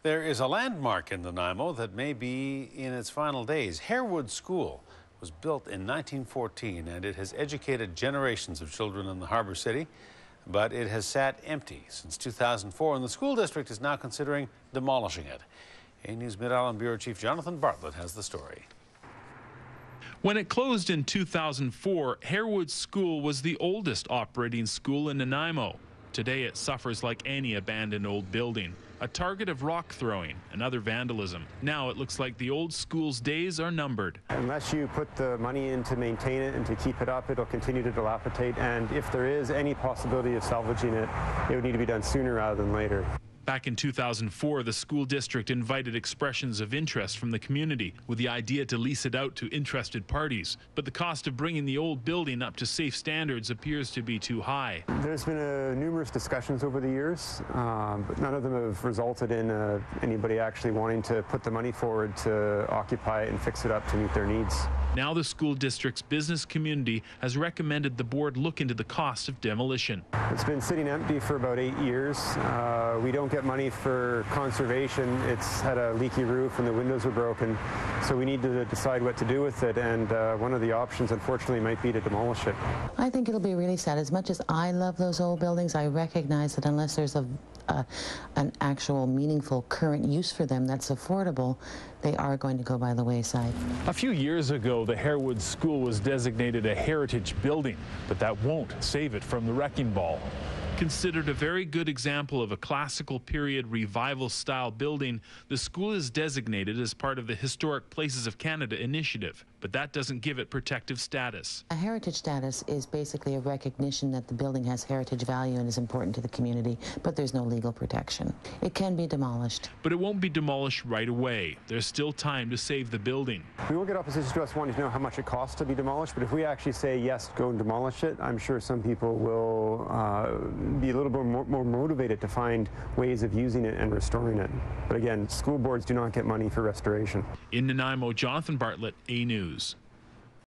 There is a landmark in Nanaimo that may be in its final days. Harewood School was built in 1914 and it has educated generations of children in the Harbour City, but it has sat empty since 2004 and the school district is now considering demolishing it. A News Mid-Island Bureau Chief Jonathan Bartlett has the story. When it closed in 2004, Harewood School was the oldest operating school in Nanaimo. Today it suffers like any abandoned old building, a target of rock throwing and other vandalism. Now it looks like the old school's days are numbered. Unless you put the money in to maintain it and to keep it up, it'll continue to dilapidate, and if there is any possibility of salvaging it, it would need to be done sooner rather than later. Back in 2004, the school district invited expressions of interest from the community with the idea to lease it out to interested parties. But the cost of bringing the old building up to safe standards appears to be too high. There's been numerous discussions over the years, but none of them have resulted in anybody actually wanting to put the money forward to occupy it and fix it up to meet their needs. Now the school district's business community has recommended the board look into the cost of demolition. It's been sitting empty for about 8 years. We don't get money for conservation. It's had a leaky roof and the windows were broken, so we need to decide what to do with it, and one of the options unfortunately might be to demolish it. I think it'll be really sad. As much as I love those old buildings, I recognize that unless there's an actual meaningful current use for them that's affordable, they are going to go by the wayside. A few years ago, the Harewood School was designated a heritage building, but that won't save it from the wrecking ball. Considered a very good example of a classical period revival style building, the school is designated as part of the Historic Places of Canada initiative, but that doesn't give it protective status. A heritage status is basically a recognition that the building has heritage value and is important to the community, but there's no legal protection. It can be demolished. But it won't be demolished right away. There's still time to save the building. We will get opposition to us wanting to know how much it costs to be demolished, but if we actually say yes, go and demolish it, I'm sure some people will be a little bit more motivated to find ways of using it and restoring it. But again, school boards do not get money for restoration. In Nanaimo, Jonathan Bartlett, A News.